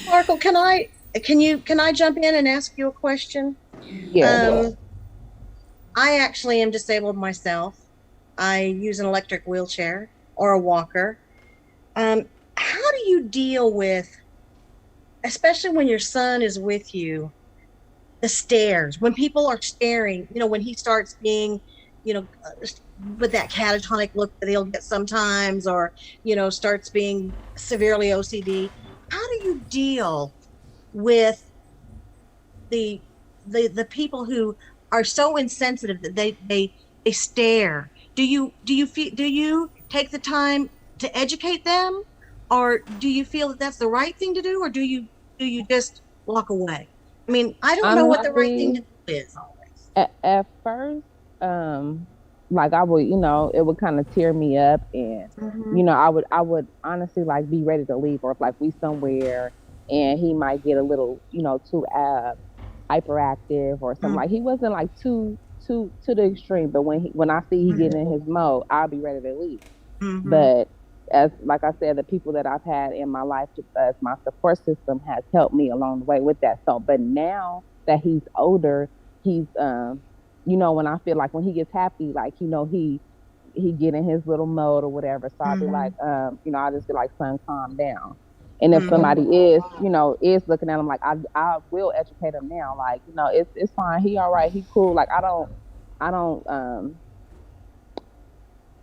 Speaker 1: Sparkle, can I jump in and ask you a question?
Speaker 3: Yeah.
Speaker 1: Um, I actually am disabled myself. I use an electric wheelchair or a walker. How do you deal with, especially when your son is with you, the stares, when people are staring, when he starts being, you know, with that catatonic look that he'll get sometimes, or, starts being severely OCD. How do you deal with the the people who are so insensitive that they stare? Do you take the time to educate them, or do you feel that that's the right thing to do, or do you just walk away? I mean, I don't know what the right thing to
Speaker 3: Honestly,
Speaker 1: do is always.
Speaker 3: at first, um, like I would, it would kind of tear me up, and
Speaker 1: Hmm.
Speaker 3: I would honestly like be ready to leave, or if like we somewhere and he might get a little, too hyperactive or something. Like he wasn't like to the extreme. But when I see he
Speaker 1: Mhm.
Speaker 3: getting in his mode, I'll be ready to leave.
Speaker 1: Mhm.
Speaker 3: But as like I said, the people that I've had in my life as my support system has helped me along the way with that. So, but now that he's older, he's when I feel like when he gets happy, like he get in his little mode or whatever. So I'll be like,
Speaker 1: Mhm.
Speaker 3: I'll just be like, son, calm down. And if
Speaker 1: Mhm.
Speaker 3: somebody is looking at him, like I will educate him now. Like, it's fine. He all right. He cool. Like I don't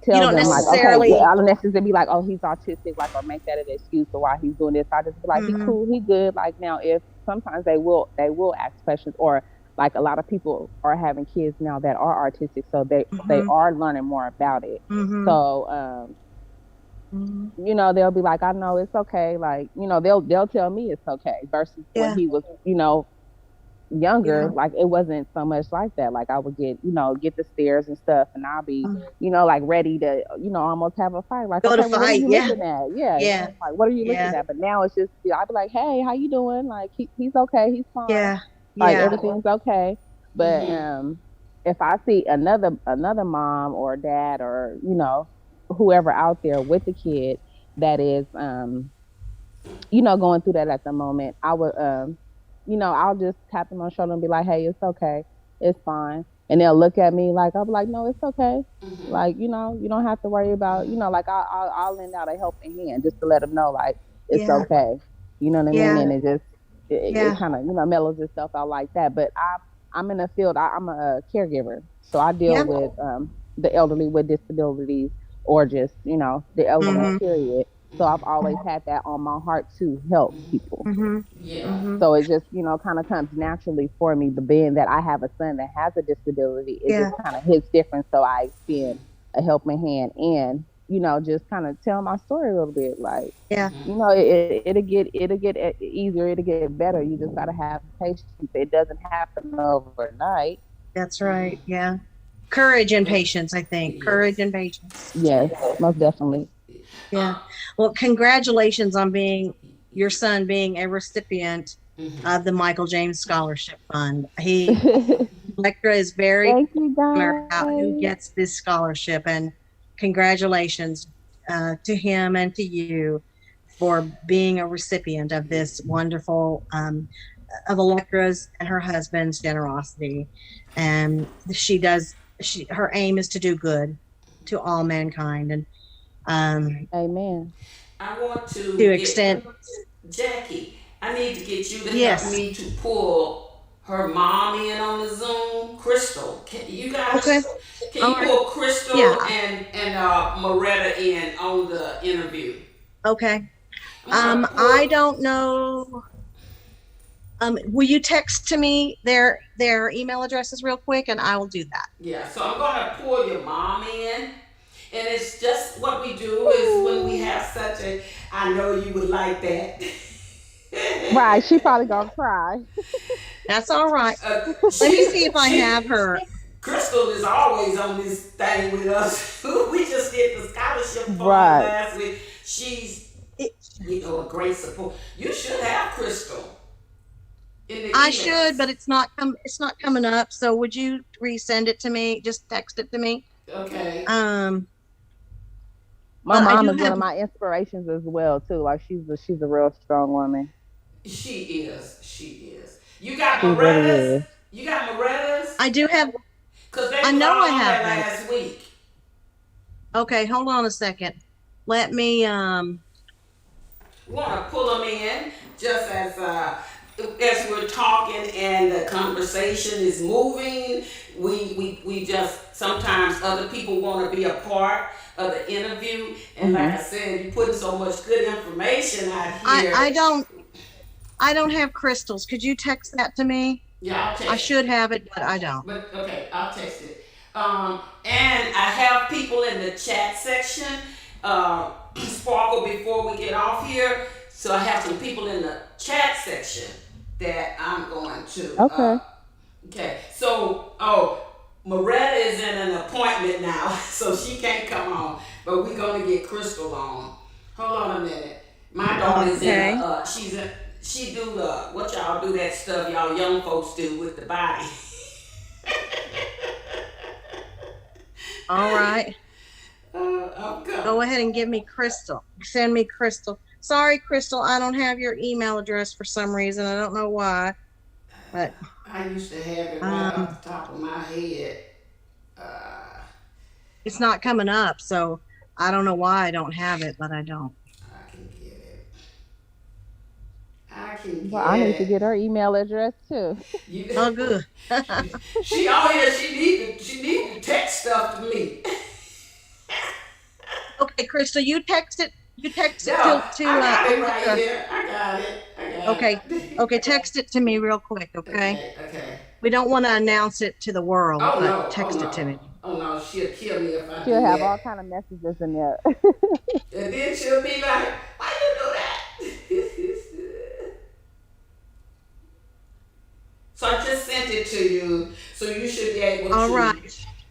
Speaker 1: You
Speaker 3: tell
Speaker 1: don't
Speaker 3: them like, okay, yeah,
Speaker 1: necessarily.
Speaker 3: I don't necessarily be like, oh, he's autistic, like, or make that an excuse for why he's doing this. I just be like, he
Speaker 1: Mhm.
Speaker 3: cool, he good. Like now, if sometimes they will ask questions, or like a lot of people are having kids now that are artistic, so they
Speaker 1: Mhm.
Speaker 3: are learning more about it.
Speaker 1: Mhm.
Speaker 3: So
Speaker 1: Mhm.
Speaker 3: they'll be like, I know it's okay. Like, they'll tell me it's okay versus when
Speaker 1: Yeah.
Speaker 3: he was,
Speaker 1: Yeah.
Speaker 3: younger, like it wasn't so much like that. Like I would get the stares and stuff, and I'll be, like ready to, almost have a fight. Like,
Speaker 1: Go to
Speaker 3: okay, well, what are
Speaker 1: fight.
Speaker 3: you
Speaker 1: Yeah.
Speaker 3: looking at? Yeah,
Speaker 1: Yeah.
Speaker 3: like what are you looking
Speaker 1: Yeah.
Speaker 3: at? But now it's just, I'll be like, hey, how you doing? Like he's okay, he's fine,
Speaker 1: Yeah.
Speaker 3: like
Speaker 1: Yeah.
Speaker 3: everything's okay. But
Speaker 2: Mm-hmm.
Speaker 3: if I see another mom or dad or whoever out there with the kid that is going through that at the moment, I would, I'll just tap them on the shoulder and be like, hey, it's okay. It's fine. And they'll look at me like, I'll be like, no, it's okay.
Speaker 2: Mm-hmm.
Speaker 3: Like, you don't have to worry about, like I'll lend out a helping hand just to let them know, like, it's
Speaker 1: Yeah.
Speaker 3: okay. You know what I mean?
Speaker 1: Yeah.
Speaker 3: And it
Speaker 1: Yeah.
Speaker 3: kind of, mellows itself out like that. But I'm in the field, I'm a caregiver. So I deal
Speaker 1: Yeah.
Speaker 3: with the elderly with disabilities or just, the elderly,
Speaker 1: Mhm.
Speaker 3: period. So I've always had that on my heart to help people.
Speaker 1: Mhm.
Speaker 2: Yeah.
Speaker 1: Mhm.
Speaker 3: So it just, kind of comes naturally for me. But being that I have a son that has a disability, it
Speaker 1: Yeah.
Speaker 3: just kind of hits different. So I extend a helping hand and, just kind of tell my story a little bit. Like,
Speaker 1: Yeah.
Speaker 3: it'll get easier. It'll get better. You just got to have patience. It doesn't happen overnight.
Speaker 1: That's right.
Speaker 2: Mm-hmm.
Speaker 1: Yeah. Courage and
Speaker 2: It,
Speaker 1: patience, I think. Courage
Speaker 2: yes.
Speaker 1: and patience.
Speaker 3: Yes, most definitely.
Speaker 1: Yeah.
Speaker 2: Uh,
Speaker 1: Well, congratulations on being your son being a recipient
Speaker 2: mm-hmm.
Speaker 1: of the Michael James Scholarship Fund. Electra is very
Speaker 3: Thank you,
Speaker 1: particular
Speaker 3: guys.
Speaker 1: about who gets this scholarship, and congratulations to him and to you for being a recipient of this wonderful of Electra's and her husband's generosity. And she does. Her aim is to do good to all mankind, and um,
Speaker 3: Amen.
Speaker 2: I want
Speaker 1: to
Speaker 2: to get
Speaker 1: extend.
Speaker 2: Jackie. I need to get you to help
Speaker 1: Yes.
Speaker 2: me to pull her mom in on the Zoom. Crystal,
Speaker 1: Okay.
Speaker 2: can
Speaker 1: All
Speaker 2: you
Speaker 1: right.
Speaker 2: pull Crystal
Speaker 1: Yeah.
Speaker 2: and Moretta in on the interview?
Speaker 1: Okay.
Speaker 2: I'm gonna
Speaker 1: I
Speaker 2: pull.
Speaker 1: don't know. Will you text to me their email addresses real quick, and I will do that.
Speaker 2: Yeah, so I'm gonna pull your mom in, and it's just what we do is when we
Speaker 3: Ooh.
Speaker 2: have such a. I know you would like that.
Speaker 3: Right, she probably gonna cry.
Speaker 1: That's all right. Let me see
Speaker 2: She
Speaker 1: if I have
Speaker 2: she
Speaker 1: her.
Speaker 2: Crystal is always on this thing with us. We just did the scholarship fund
Speaker 3: Right.
Speaker 2: last week. She's
Speaker 1: It,
Speaker 2: a great support. You should have Crystal in the
Speaker 1: I should,
Speaker 2: emails.
Speaker 1: but it's not coming up. So would you resend it to me? Just text it to me.
Speaker 2: Okay.
Speaker 1: Um,
Speaker 3: My
Speaker 1: but I
Speaker 3: mom
Speaker 1: do
Speaker 3: is one
Speaker 1: have.
Speaker 3: of my inspirations as well too. Like she's a real strong woman.
Speaker 2: She is. She is. You got
Speaker 3: She really
Speaker 2: Moretta's?
Speaker 3: is.
Speaker 2: You got Moretta's?
Speaker 1: I do have.
Speaker 2: Because they
Speaker 1: I
Speaker 2: was
Speaker 1: know I
Speaker 2: all on there
Speaker 1: have them.
Speaker 2: last week.
Speaker 1: Okay, hold on a second. Let me.
Speaker 2: We want to pull them in just as we're talking and the conversation is moving. We just sometimes other people want to be a part of the interview, and like I
Speaker 3: Hmm.
Speaker 2: said, you putting so much good information out
Speaker 1: I
Speaker 2: here.
Speaker 1: I don't I don't have crystals. Could you text that to me?
Speaker 2: Yeah, I'll
Speaker 1: I
Speaker 2: text it.
Speaker 1: should have it, but I don't.
Speaker 2: But okay, I'll text it. And I have people in the chat section. Sparkle before we get off here. So I have some people in the chat section that I'm going to.
Speaker 3: Okay.
Speaker 2: Okay, so Moretta is in an appointment now, so she can't come on. But we're gonna get Crystal on. Hold on a minute. My daughter's in a.
Speaker 1: Okay.
Speaker 2: She do the what y'all do that stuff y'all young folks do with the body.
Speaker 1: All right.
Speaker 2: I'm coming.
Speaker 1: Go ahead and give me Crystal. Send me Crystal. Sorry, Crystal, I don't have your email address for some reason. I don't know why, but
Speaker 2: I used to have it right off
Speaker 1: um,
Speaker 2: the top of my head. Uh,
Speaker 1: it's not coming up. So I don't know why I don't have it, but I don't.
Speaker 2: I can get it. I can
Speaker 3: Well, I
Speaker 2: get
Speaker 3: need to
Speaker 2: it.
Speaker 3: get her email address too.
Speaker 2: You,
Speaker 1: Oh, good.
Speaker 2: she on here. She need to text stuff to me.
Speaker 1: Okay, Crystal, you text it. You text
Speaker 2: No,
Speaker 1: it
Speaker 2: I
Speaker 1: to
Speaker 2: got it right
Speaker 1: Alicia.
Speaker 2: here. I got it. I got
Speaker 1: Okay, okay,
Speaker 2: it.
Speaker 1: text it to me real quick. Okay,
Speaker 2: Okay. Okay.
Speaker 1: we don't want to announce it to the world,
Speaker 2: Oh
Speaker 1: but
Speaker 2: no. Oh
Speaker 1: text it to
Speaker 2: no.
Speaker 1: me.
Speaker 2: Oh no. She'll kill me if I
Speaker 3: She'll
Speaker 2: do
Speaker 3: have
Speaker 2: that.
Speaker 3: all kind of messages in there.
Speaker 2: And then she'll be like, "Why you do that?" So I just sent it to you, so you should be able
Speaker 1: All right,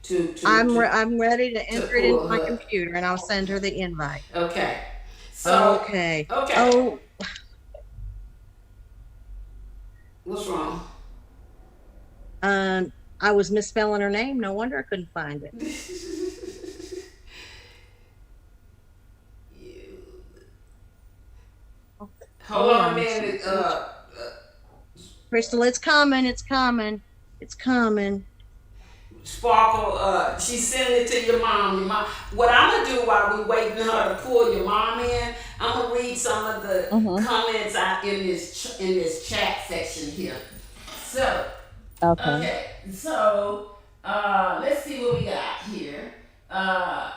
Speaker 2: to to to
Speaker 1: I'm ready to
Speaker 2: to
Speaker 1: enter it into
Speaker 2: pull
Speaker 1: my
Speaker 2: her.
Speaker 1: computer, and I'll send her the invite.
Speaker 2: Okay. So
Speaker 1: Okay.
Speaker 2: okay,
Speaker 1: Oh,
Speaker 2: what's wrong?
Speaker 1: um, I was misspelling her name. No wonder I couldn't find it. Oh,
Speaker 2: Hold
Speaker 1: hold
Speaker 2: on a
Speaker 1: on.
Speaker 2: minute.
Speaker 1: Crystal, it's coming. It's coming. It's coming.
Speaker 2: Sparkle, she's sending it to your mom. Your mom. What I'm gonna do while we waiting her to pull your mom in, I'm gonna read some of the
Speaker 3: Mhm.
Speaker 2: comments out in this chat section here. So,
Speaker 3: Okay.
Speaker 2: okay, so let's see what we got here. Uh,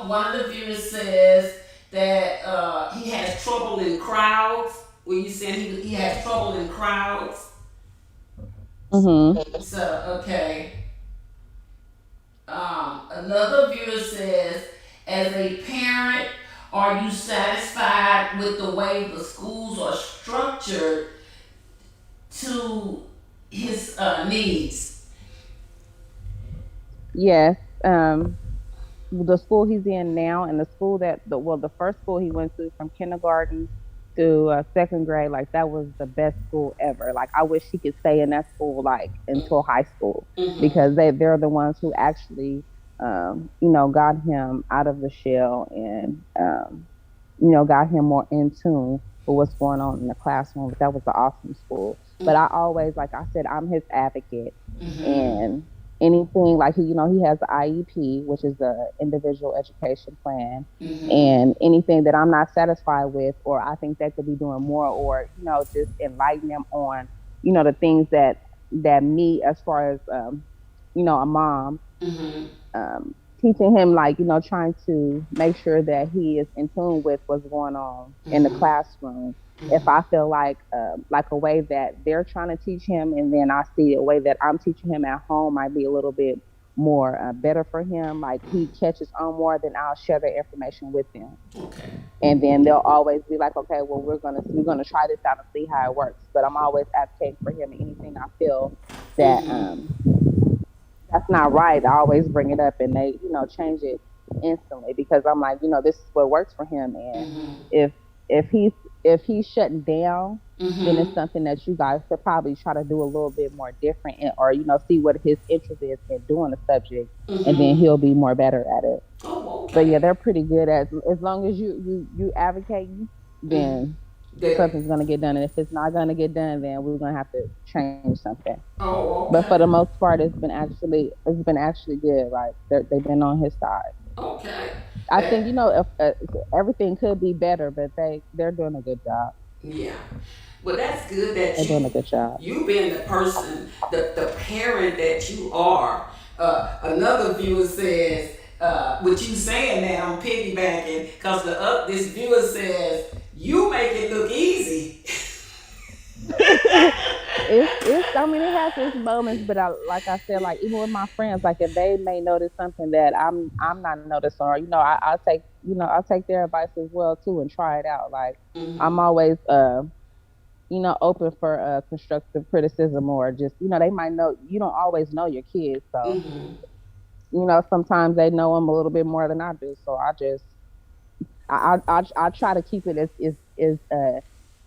Speaker 2: one of the viewers says that he has trouble in crowds. Were you saying he has trouble in crowds?
Speaker 3: Mhm.
Speaker 2: So okay. Another viewer says, as a parent, are you satisfied with the way the schools are structured to his needs?
Speaker 3: Yes. The school he's in now, and the school that the first school he went to from kindergarten through second grade, like that was the best school ever. Like I wish he could stay in that school like until high school,
Speaker 2: Mm-hmm.
Speaker 3: because they're the ones who actually got him out of the shell, and got him more in tune with what's going on in the classroom. But that was an awesome school. But I always, like I said, I'm his advocate,
Speaker 2: Mm-hmm.
Speaker 3: and anything like he has the IEP, which is the individual education plan,
Speaker 2: Mm-hmm.
Speaker 3: and anything that I'm not satisfied with, or I think they could be doing more, or just enlighten them on the things that me, as far as a mom,
Speaker 2: Mm-hmm.
Speaker 3: teaching him, like trying to make sure that he is in tune with what's going on in the
Speaker 2: Mm-hmm.
Speaker 3: classroom. If
Speaker 2: Mm-hmm.
Speaker 3: I feel like a way that they're trying to teach him, and then I see a way that I'm teaching him at home might be a little bit more better for him, like he catches on more, then I'll share the information with them,
Speaker 2: Okay.
Speaker 3: and then they'll always be like, okay, well, we're gonna try this out and see how it works. But I'm always advocating for him, and anything I feel that
Speaker 2: Mm-hmm.
Speaker 3: that's not right, I always bring it up, and they, change it instantly, because I'm like, this is what works for him. And
Speaker 2: Mm-hmm.
Speaker 3: if if he's if he's shutting down, then
Speaker 2: Mm-hmm.
Speaker 3: it's something that you guys should probably try to do a little bit more different, or see what his interest is in doing the subject, and then
Speaker 2: Mm-hmm.
Speaker 3: he'll be more better at it.
Speaker 2: Oh,
Speaker 3: But yeah,
Speaker 2: okay.
Speaker 3: they're pretty good at, as long as you advocating,
Speaker 2: Mm-hmm.
Speaker 3: then
Speaker 2: That.
Speaker 3: something's gonna get done. And if it's not gonna get done, then we're gonna have to change something.
Speaker 2: Oh,
Speaker 3: But for
Speaker 2: okay.
Speaker 3: the most part, it's been actually good. Like they've been on his side.
Speaker 2: Okay.
Speaker 3: I think
Speaker 2: That.
Speaker 3: if everything could be better, but they're doing a good job.
Speaker 2: Yeah. Well, that's good that
Speaker 3: They're doing a good job.
Speaker 2: you being the person, the parent that you are. Another viewer says, with you saying that, I'm piggybacking because this viewer says you make it look easy.
Speaker 3: It's I mean, it has its moments, but like I said, like even with my friends, like if they may notice something that I'm not noticing, or I'll take their advice as well too, and try it out. Like I'm
Speaker 2: Mm-hmm.
Speaker 3: always open for constructive criticism, or just they might know, you don't always know your kids, so
Speaker 2: Mm-hmm.
Speaker 3: sometimes they know them a little bit more than I do. So I try to keep it as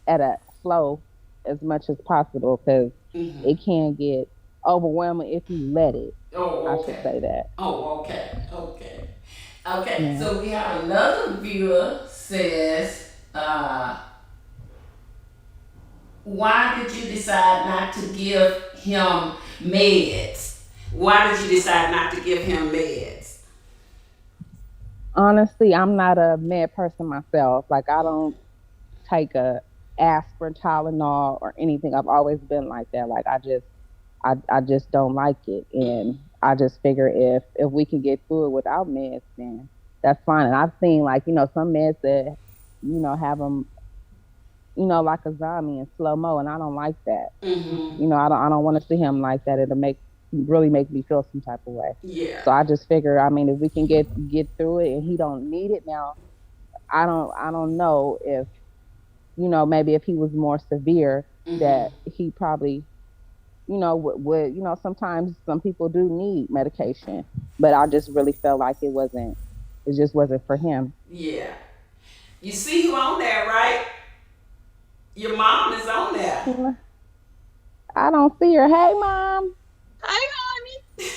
Speaker 3: at a flow as much as possible, because
Speaker 2: Mm-hmm.
Speaker 3: it can get overwhelming if you let it. I
Speaker 2: Oh,
Speaker 3: should
Speaker 2: okay.
Speaker 3: say that.
Speaker 2: Oh, okay. Okay. Okay.
Speaker 3: Yeah.
Speaker 2: So we have another viewer says, why did you decide not to give him meds? Why did you decide not to give him meds?
Speaker 3: Honestly, I'm not a med person myself. Like I don't take a aspirin, Tylenol, or anything. I've always been like that. Like I just don't like it, and I just figure if we can get through it without meds, then that's fine. And I've seen like some meds that have them like a zombie in slow mo, and I don't like that.
Speaker 2: Mm-hmm.
Speaker 3: I don't want to see him like that. It'll really make me feel some type of way.
Speaker 2: Yeah.
Speaker 3: So I just figure, I mean, if we can get through it and he don't need it now, I don't know if maybe if he was more severe
Speaker 2: Mm-hmm.
Speaker 3: that he probably would sometimes some people do need medication, but I just really felt like it just wasn't for him.
Speaker 2: Yeah. You see who on there, right? Your mom is on there.
Speaker 3: I don't see her. Hey, mom.
Speaker 1: Hi, honey.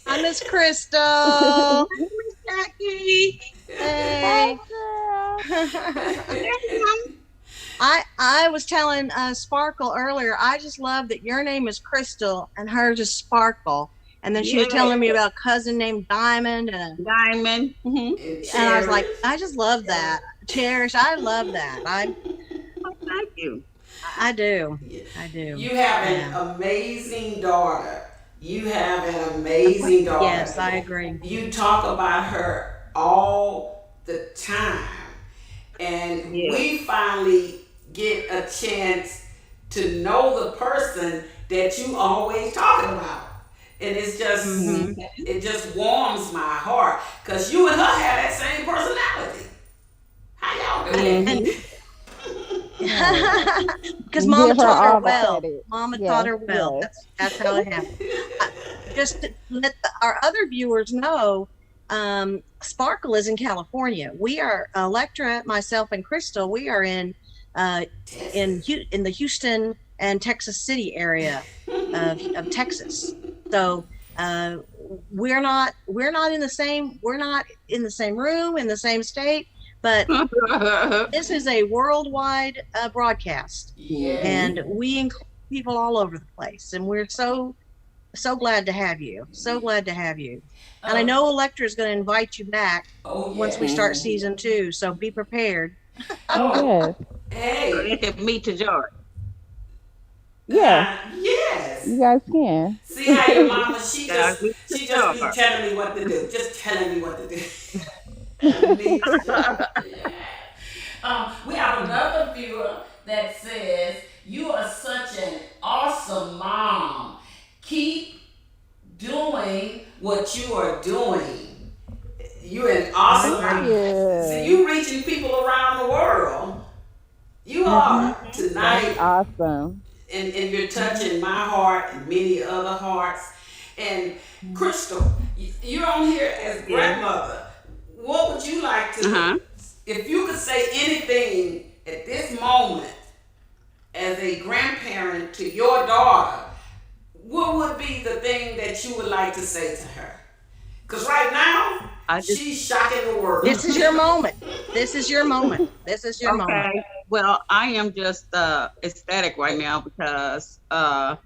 Speaker 1: Hi, Miss Crystal.
Speaker 3: Hey,
Speaker 1: Hi, Miss Jackie. Hey.
Speaker 3: girl.
Speaker 1: I was telling Sparkle earlier, I just love that your name is Crystal and hers is Sparkle. And then she was
Speaker 4: Yeah,
Speaker 1: telling me about a cousin named Diamond
Speaker 4: Diamond.
Speaker 2: And
Speaker 1: and I was
Speaker 2: Cherish.
Speaker 1: like, I just love that. Cherish, I love that.
Speaker 4: Oh, thank you.
Speaker 1: I do.
Speaker 2: Yeah.
Speaker 1: I do.
Speaker 2: You have
Speaker 1: Yeah.
Speaker 2: an amazing daughter. You have an amazing daughter.
Speaker 1: Yes, I agree.
Speaker 2: You talk about her all the time. And
Speaker 4: Yeah.
Speaker 2: we finally get a chance to know the person that you always talking about. And
Speaker 1: Hmm.
Speaker 2: it just warms my heart because you and her have that same personality. How y'all do that?
Speaker 1: And
Speaker 4: Mm-hmm.
Speaker 3: Right.
Speaker 1: because
Speaker 3: You
Speaker 1: Mama
Speaker 3: give her
Speaker 1: taught her
Speaker 3: all the
Speaker 1: well.
Speaker 3: credit.
Speaker 1: Mama taught
Speaker 3: Yes,
Speaker 1: her well.
Speaker 3: yes.
Speaker 1: That's how it happened. I, just to let our other viewers know, Sparkle is in California. We are Electra, myself, and Crystal. We are uh,
Speaker 2: Texas.
Speaker 1: in the Houston and Texas City area of Texas. So we're not in the same room in the same state, but this is a worldwide broadcast,
Speaker 2: Yes.
Speaker 4: Mm-hmm.
Speaker 1: and we include people all over the place. And we're so glad to have you. So glad to have you. And I
Speaker 2: Uh,
Speaker 1: know Electra is going to invite you back
Speaker 2: oh,
Speaker 1: once we
Speaker 2: yes.
Speaker 1: start
Speaker 4: Mm-hmm.
Speaker 1: season 2. So be prepared.
Speaker 3: Oh,
Speaker 2: Oh,
Speaker 3: yes.
Speaker 4: So
Speaker 2: hey.
Speaker 4: they can meet to joy.
Speaker 3: Yes,
Speaker 2: Yes.
Speaker 3: you guys can.
Speaker 2: See how your mama,
Speaker 4: Guys, meet to
Speaker 2: she just be
Speaker 4: joy.
Speaker 2: telling me what to do. Just telling me what to do. Me too. Yeah. We have another viewer that says, you are such an awesome mom. Keep doing what you are doing. You're an
Speaker 1: I
Speaker 2: awesome
Speaker 3: Thank
Speaker 2: mom.
Speaker 1: agree.
Speaker 2: See,
Speaker 3: you.
Speaker 2: you reaching people around the world. You
Speaker 1: Mm-hmm.
Speaker 2: are
Speaker 4: Mm-hmm.
Speaker 3: That's
Speaker 2: tonight,
Speaker 3: awesome.
Speaker 2: and you're
Speaker 1: Mm-hmm.
Speaker 2: touching my heart and many other hearts. And Crystal, you're on here as
Speaker 4: Yeah.
Speaker 2: grandmother. What would you like to,
Speaker 4: Uh-huh.
Speaker 2: if you could say anything at this moment as a grandparent to your daughter, what would be the thing that you would like to say to her? Because right now,
Speaker 4: I just
Speaker 2: she's shocking the world.
Speaker 1: This is your moment. This is your moment. This is your moment.
Speaker 4: okay. Well, I am just ecstatic right now because that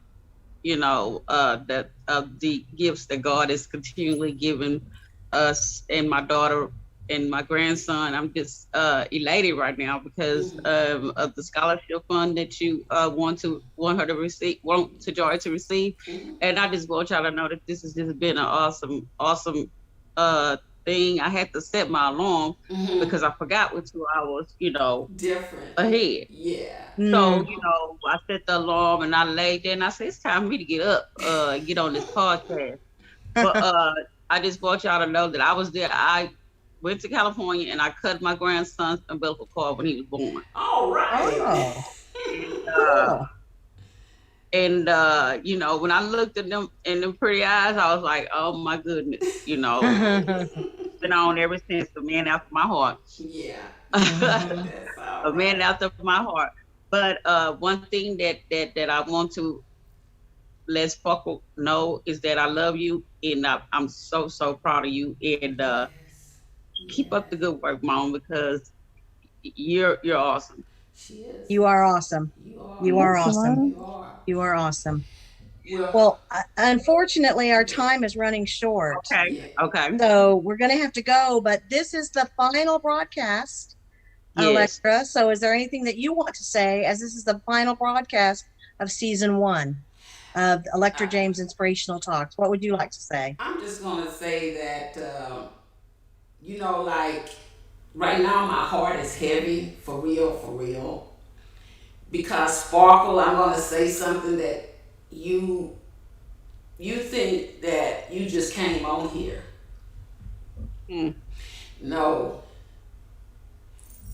Speaker 4: of the gifts that God is continually giving us and my daughter and my grandson. I'm just elated right now because
Speaker 2: Mhm.
Speaker 4: of the scholarship fund that you want her to receive, want to Joy to receive,
Speaker 2: Mhm.
Speaker 4: and I just want y'all to know that this has just been an awesome uh thing. I had to set my alarm
Speaker 2: Mhm.
Speaker 4: because I forgot with 2 hours,
Speaker 2: Different.
Speaker 4: ahead.
Speaker 2: Yeah.
Speaker 4: So,
Speaker 1: Mm.
Speaker 4: I set the alarm and I laid there and I said, it's time for me to get up, and get on this podcast. But I just want y'all to know that I was there. I went to California and I cut my grandson's umbilical cord when he was born.
Speaker 2: All right.
Speaker 1: Oh,
Speaker 4: And
Speaker 1: cool.
Speaker 4: when I looked at them in them pretty eyes, I was like, oh my goodness, been on ever since, a man after my heart.
Speaker 2: Yeah.
Speaker 1: Hmm.
Speaker 2: That's all
Speaker 4: A man
Speaker 2: right.
Speaker 4: after my heart. But one thing that I want to let Sparkle know is that I love you, and I'm so so proud of you. And
Speaker 2: Yes.
Speaker 4: keep up the
Speaker 2: Yes.
Speaker 4: good work, Mom, because you're awesome.
Speaker 2: She is.
Speaker 1: You are awesome.
Speaker 2: You are.
Speaker 1: You are
Speaker 3: Thank you,
Speaker 1: awesome.
Speaker 3: Mom.
Speaker 2: You are.
Speaker 1: You are awesome.
Speaker 2: Well,
Speaker 1: Well, unfortunately, our
Speaker 2: yeah.
Speaker 1: time is running short.
Speaker 4: Okay.
Speaker 2: Yeah.
Speaker 4: Okay.
Speaker 1: So we're going to have to go, but this is the final broadcast,
Speaker 4: Yes.
Speaker 1: Electra. So is there anything that you want to say as this is the final broadcast of season one of Electra
Speaker 2: I,
Speaker 1: James Inspirational Talks? What would you like to say?
Speaker 2: I'm just gonna say that like right now my heart is heavy for real. Because Sparkle, I'm gonna say something that you you think that you just came on here.
Speaker 4: Mm.
Speaker 2: No,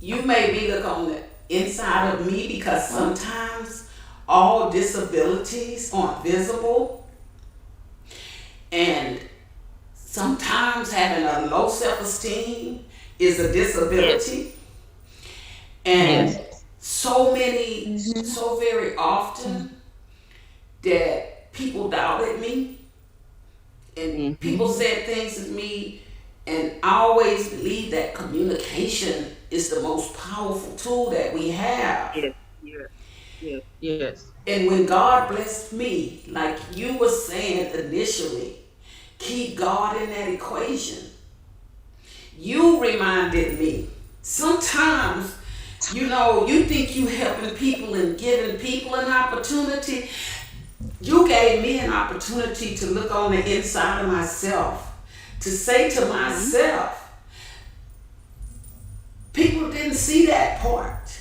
Speaker 2: you made me look on the inside of me because sometimes all disabilities aren't visible, and sometimes having a low self esteem is a
Speaker 4: Yes.
Speaker 2: disability.
Speaker 4: Yes.
Speaker 2: And so very
Speaker 1: Mhm.
Speaker 2: often that people doubted me and
Speaker 4: Mm-hmm.
Speaker 2: people said things to me, and I always believe that communication is the most powerful tool that we have.
Speaker 4: Yes. Yes. Yes. Yes.
Speaker 2: And when God blessed me, like you were saying initially, keep God in that equation. You reminded me. Sometimes, you think you helping people and giving people an opportunity. You gave me an opportunity to look on the inside of myself, to say to
Speaker 4: Mm-hmm.
Speaker 2: myself, people didn't see that part,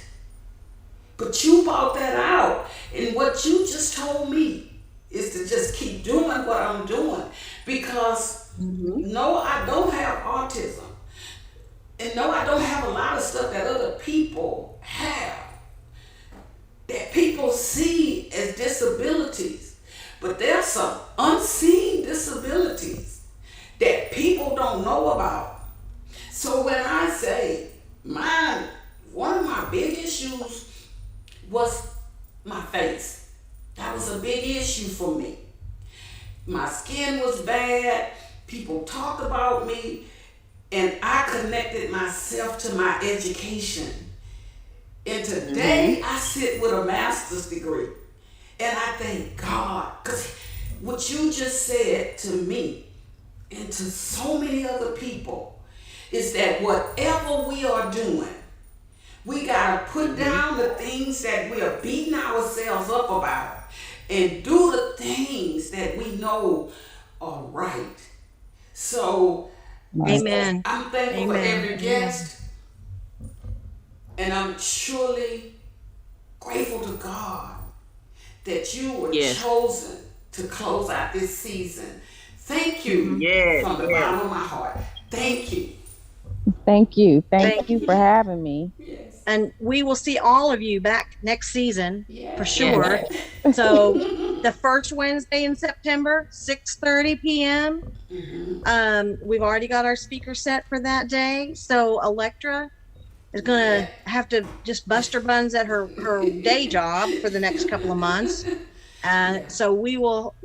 Speaker 2: but you brought that out. And what you just told me is to just keep doing what I'm doing because
Speaker 4: Mm-hmm.
Speaker 2: no, I don't have autism. And no, I don't have a lot of stuff that other people have, that people see as disabilities. But there's some unseen disabilities that people don't know about. So when I say mine, one of my big issues was my face. That was a big issue for me. My skin was bad. People talked about me. And I connected myself to my education. And
Speaker 4: Mm-hmm.
Speaker 2: today I sit with a master's degree. And I thank God. Because what you just said to me and to so many other people is that whatever we are doing, we got to put
Speaker 4: Mm-hmm.
Speaker 2: down the things that we are beating ourselves up about and do the things that we know are right. So
Speaker 3: Right.
Speaker 1: Amen.
Speaker 2: I'm thankful for
Speaker 1: Amen.
Speaker 2: every
Speaker 1: Amen.
Speaker 2: guest, and I'm truly grateful to God that you were
Speaker 4: Yes.
Speaker 2: chosen to close out this season. Thank
Speaker 1: Hmm.
Speaker 2: you
Speaker 4: Yes.
Speaker 2: from the
Speaker 4: Yes.
Speaker 2: bottom of my heart. Thank you.
Speaker 3: Thank you. Thank
Speaker 1: Thank
Speaker 2: Thank
Speaker 3: you
Speaker 1: you.
Speaker 3: for
Speaker 2: you.
Speaker 3: having me.
Speaker 2: Yes.
Speaker 1: And we will see all of you back next season for
Speaker 2: Yes.
Speaker 4: Yes.
Speaker 1: sure.
Speaker 3: Yes.
Speaker 1: So the first Wednesday in September, 6:30 p.m.
Speaker 2: Mm-hmm.
Speaker 1: We've already got our speaker set for that day. So Electra is
Speaker 2: Yeah.
Speaker 1: gonna have to just bust her buns at her day job for the next couple of months.
Speaker 2: Yeah.
Speaker 1: So we will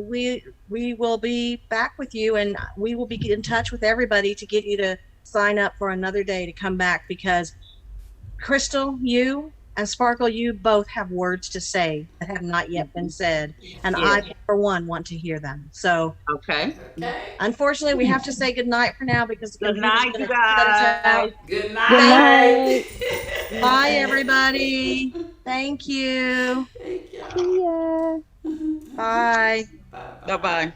Speaker 1: be back with you, and we will be in touch with everybody to get you to sign up for another day to come back because Crystal, you and Sparkle, you both have words to say that have not yet been
Speaker 4: Mm-hmm.
Speaker 1: said, and
Speaker 2: Yes.
Speaker 4: Yes.
Speaker 1: I, for one, want to hear them. So
Speaker 4: Okay.
Speaker 2: Okay.
Speaker 1: unfortunately, we have to say goodnight for now because the
Speaker 4: Good
Speaker 1: computer's
Speaker 4: night, you
Speaker 1: going to shut us
Speaker 4: guys.
Speaker 1: out.
Speaker 2: Good
Speaker 3: Good
Speaker 1: Thank
Speaker 2: night.
Speaker 3: night.
Speaker 1: Bye, everybody. Thank you.
Speaker 2: Thank y'all.
Speaker 3: See ya.
Speaker 1: Bye.
Speaker 2: Bye
Speaker 4: Bye
Speaker 2: bye.
Speaker 4: bye.